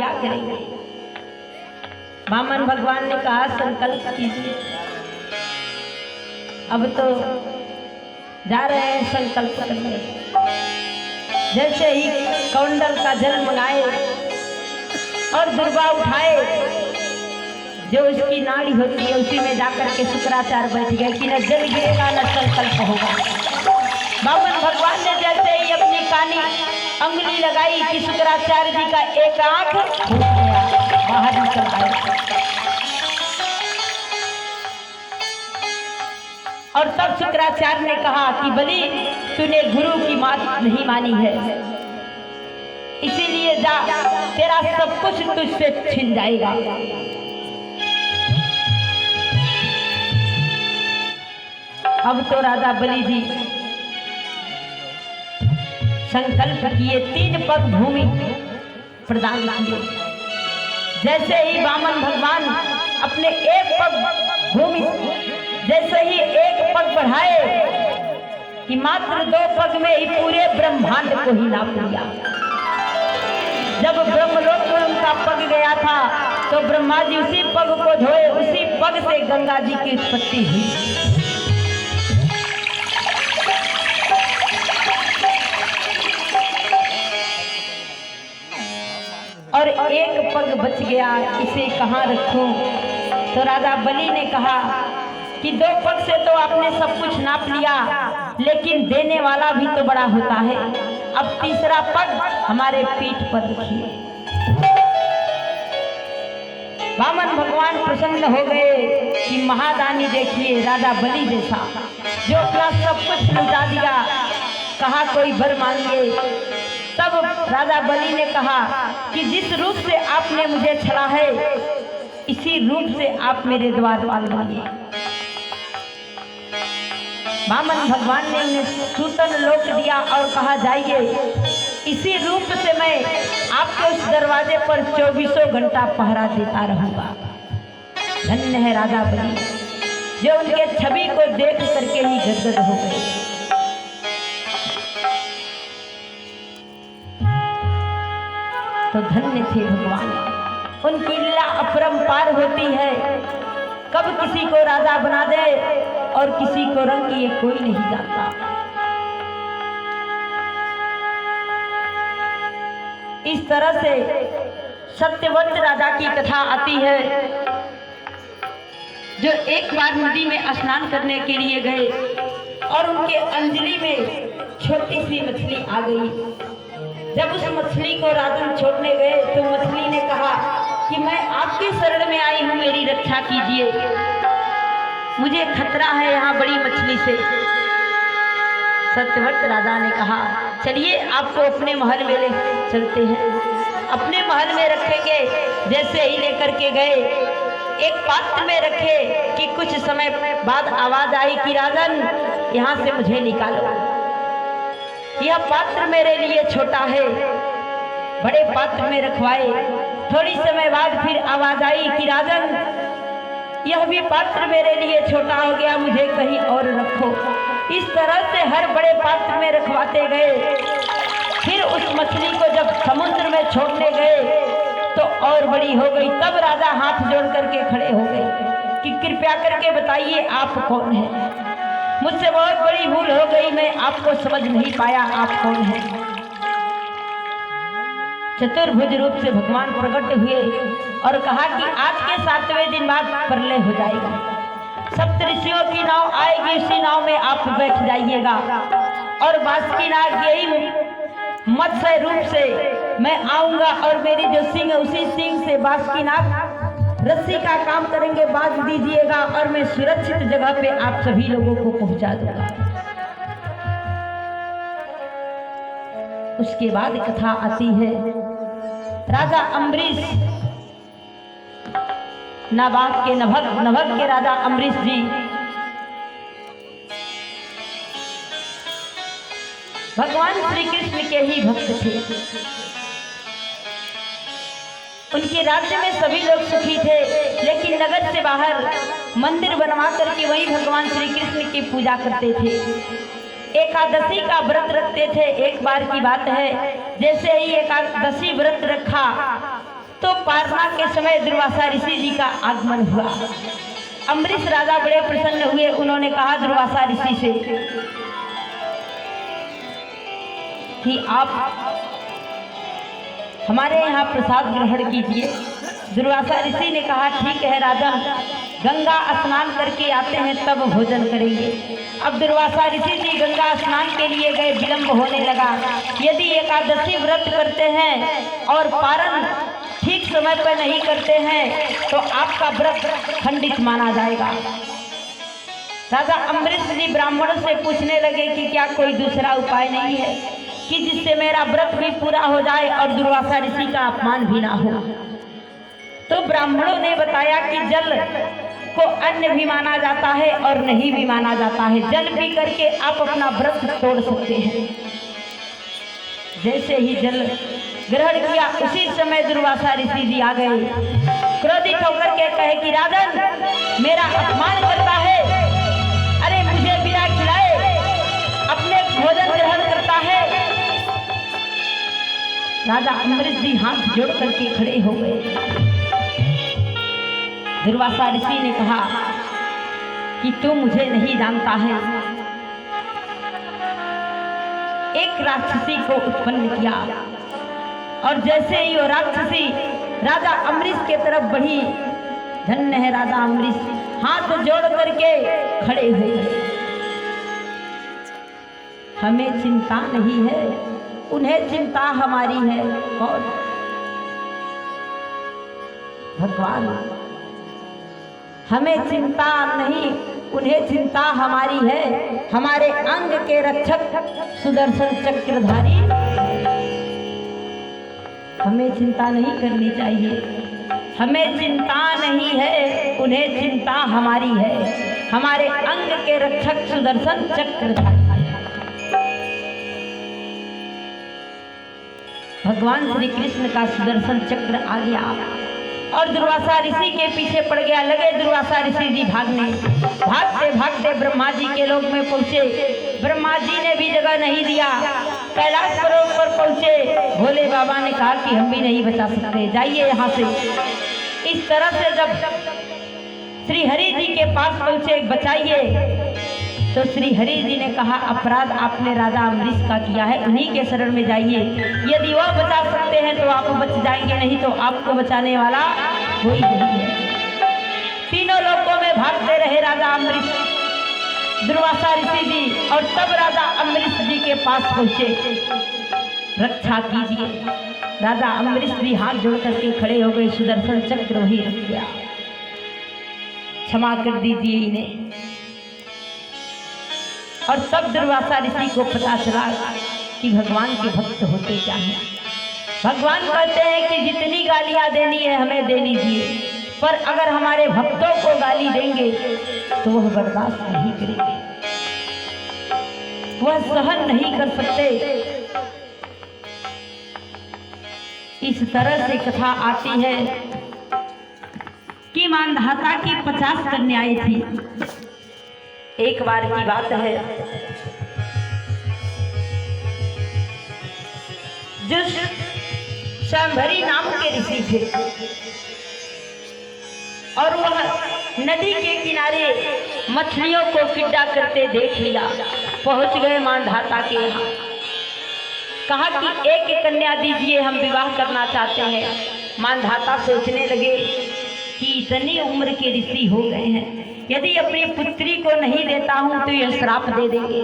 क्या करेंगे। वामन भगवान ने कहा संकल्प कीजिए। अब तो जा रहे हैं संकल्प करने। जैसे ही कौंडल का जल मंगाए और दुर्वा उठाए, जो उसकी नाड़ी होती है उसी में जाकर के शुक्राचार्य बैठ गए कि न जल गिरेगा न संकल्प होगा। वामन भगवान ने जैसे ही अपनी कानी अंगुली लगाई कि शुक्राचार्य जी का एक आंख फूट गया, बाहर निकल आए। और तब शुक्राचार्य ने कहा कि बलि तूने गुरु की बात नहीं मानी है, इसीलिए जा, तेरा सब कुछ तुझसे छिन जाएगा। अब तो राजा बलि जी संकल्प किए, 3 पग भूमि प्रदान किए। जैसे ही वामन भगवान अपने एक पग भूमि, जैसे ही एक पग बढ़ाए कि मात्र 2 पग में ही पूरे ब्रह्मांड को ही नाप लिया। जब ब्रह्मलोक में उनका पग गया था तो ब्रह्मा जी उसी पग को धोए, उसी पग से गंगा जी की उत्पत्ति हुई। और एक पग बच गया, इसे कहाँ रखूं? तो राजा बलि ने कहा कि 2 पग से तो आपने सब कुछ नाप लिया, लेकिन देने वाला भी तो बड़ा होता है। अब 3रा पग हमारे पीठ पर रखिए। वामन भगवान प्रसन्न हो गए कि महादानी देखिए राजा बलि जैसा, जो अपना सब कुछ लुटा दिया, कहा कोई वर मांगे। तब राजा बलि ने कहा कि जिस रूप से आपने मुझे छला है, इसी रूप से आप मेरे द्वारपाल बनिए। वामन भगवान ने उन्हें सूतन लोक दिया और कहा जाइए, इसी रूप से मैं आपके उस दरवाजे पर 24 घंटा पहरा देता रहूंगा। धन्य है राजा बलि, जो उनके छवि को देख करके ही गदगद हो गए। तो धन्य थे भगवान, उनकी लीला अपरंपार होती है। कब किसी को राजा बना दे और किसी को रंग ये कोई नहीं जानता। इस तरह से सत्यवत राजा की कथा आती है, जो एक बार नदी में स्नान करने के लिए गए और उनके अंजलि में छोटी सी मछली आ गई। जब उस मछली को राजन छोड़ने गए तो मछली ने कहा कि मैं आपके शरण में आई हूं, मेरी रक्षा कीजिए, मुझे खतरा है यहाँ बड़ी मछली से। सत्यव्रत राजा ने कहा चलिए आपको अपने महल में ले चलते हैं। अपने महल में रखेंगे। जैसे ही लेकर के गए, एक पात्र में रखे कि कुछ समय बाद आवाज आई कि राजन यहाँ से मुझे निकालो, यह पात्र मेरे लिए छोटा है। बड़े पात्र में रखवाए। थोड़ी समय बाद फिर आवाज आई कि राजन यह भी पात्र मेरे लिए छोटा हो गया, मुझे कहीं और रखो। इस तरह से हर बड़े पात्र में रखवाते गए। फिर उस मछली को जब समुद्र में छोड़ने गए तो और बड़ी हो गई। तब राजा हाथ जोड़ करके खड़े हो गए कि कृपया करके बताइए आप कौन हैं? मुझसे बहुत बड़ी भूल हो गई, मैं आपको समझ नहीं पाया, आप कौन हैं? चतुर्भुज रूप से भगवान प्रकट हुए और कहा कि आज के 7वें दिन बाद प्रलय हो जाएगा। सप्तऋषियों की नाव आएगी, उसी नाव में आप बैठ जाइएगा और बासुकीनाग यही मत्स्य रूप से मैं आऊंगा और मेरी जो सिंह है उसी सिंह से बासुकीनाग रस्सी का काम करेंगे, बांध दीजिएगा और मैं सुरक्षित जगह पे आप सभी लोगों को पहुंचा दूंगा। उसके बाद कथा आती है, राजा अम्बरीश, नाबाग के नभग के राजा अम्बरीश जी भगवान श्री कृष्ण के ही भक्त थे। उनके राज्य में सभी लोग सुखी थे, लेकिन नगर से बाहर मंदिर बनवा करके वही भगवान श्री कृष्ण की पूजा करते थे। एकादशी का व्रत रखते थे। एक बार की बात है, जैसे ही एकादशी व्रत रखा तो पारना के समय दुर्वासा ऋषि जी का आगमन हुआ। अम्बरीश राजा बड़े प्रसन्न हुए। उन्होंने कहा दुर्वासा ऋषि से कि आप हमारे यहाँ प्रसाद ग्रहण कीजिए। दुर्वासा ऋषि ने कहा ठीक है राजन, गंगा स्नान करके आते हैं तब भोजन करेंगे। अब दुर्वासा ऋषि जी गंगा स्नान के लिए गए, विलंब होने लगा। यदि एकादशी व्रत करते हैं और पारण ठीक समय पर नहीं करते हैं तो आपका व्रत खंडित माना जाएगा। राजा अम्बरीश जी ब्राह्मणों से पूछने लगे कि क्या कोई दूसरा उपाय नहीं है कि जिससे मेरा व्रत भी पूरा हो जाए और दुर्वासा ऋषि का अपमान भी ना हो। तो ब्राह्मणों ने बताया कि जल को अन्न भी माना जाता है और नहीं भी माना जाता है। जल पी करके आप अपना व्रत तोड़ सकते हैं। जैसे ही जल ग्रहण किया उसी समय दुर्वासा ऋषि जी आ गए। क्रोधित होकर के कहे कि राजन मेरा अपमान करता है, अरे मुझे बिना खिलाए अपने भोजन ग्रहण करता है। राजा अम्बरीश जी हाथ जोड़ करके खड़े हो गए। दुर्वासा ऋषि ने कहा कि तू मुझे नहीं जानता है। एक राक्षसी को उत्पन्न किया और जैसे ही वो राक्षसी राजा अम्बरीश के तरफ बढ़ी, धन्य है राजा अम्बरीश, हाथ जोड़ करके खड़े हुए। हमें चिंता नहीं है, उन्हें चिंता हमारी है। और भगवान हमें चिंता नहीं, उन्हें चिंता हमारी है। हमारे अंग के रक्षक सुदर्शन चक्रधारी, हमें चिंता नहीं करनी चाहिए। हमें चिंता नहीं है, उन्हें चिंता हमारी है। हमारे अंग के रक्षक सुदर्शन चक्रधारी। भगवान श्री कृष्ण का सुदर्शन चक्र आ गया और दुर्वासा ऋषि के पीछे पड़ गया। लगे दुर्वासा ऋषि जी भागने। भागते भागते ब्रह्मा जी के लोक में पहुंचे। ब्रह्मा जी ने भी जगह नहीं दिया। कैलाश पर्वत पर पहुंचे। भोले बाबा ने कहा कि हम भी नहीं बचा सकते, जाइए यहाँ से। इस तरह से जब श्री हरि जी के पास पहुंचे, बचाइए, तो श्री हरि जी ने कहा अपराध आपने राजा अम्बरीश का किया है, उन्हीं के शरण में जाइए। यदि वह बचा सकते हैं तो आप बच जाएंगे, नहीं तो आपको बचाने वाला कोई नहीं है। तीनों लोकों में भागते रहे राजा अम्बरीश, दुर्वासा ऋषि जी, और तब राजा अम्बरीश जी के पास पहुंचे। रक्षा कीजिए। राजा अम्बरीश जी हाथ जोड़ करके खड़े हो गए। सुदर्शन चक्र वही रख गया। क्षमा कर दीजिए इन्हें। और तब दुर्वासा ऋषि को पता चला कि भगवान के भक्त होते क्या हैं। भगवान कहते हैं कि जितनी गालियां देनी है हमें दे लीजिए, पर अगर हमारे भक्तों को गाली देंगे तो वह बर्दाश्त नहीं करेंगे, वह सहन नहीं कर सकते। इस तरह से कथा आती है कि मानधाता की 50 कन्याएं थी। एक बार की बात है, जो शांभरी नाम के ऋषि थे और वह नदी के किनारे मछलियों को किड्डा करते देख लिया। पहुंच गए मानधाता के यहाँ। कहा कि एक कन्या दीजिए, हम विवाह करना चाहते हैं। मानधाता सोचने लगे कि इतनी उम्र के ऋषि हो गए हैं, यदि अपनी पुत्री को नहीं देता हूं तो यह श्राप दे देंगे।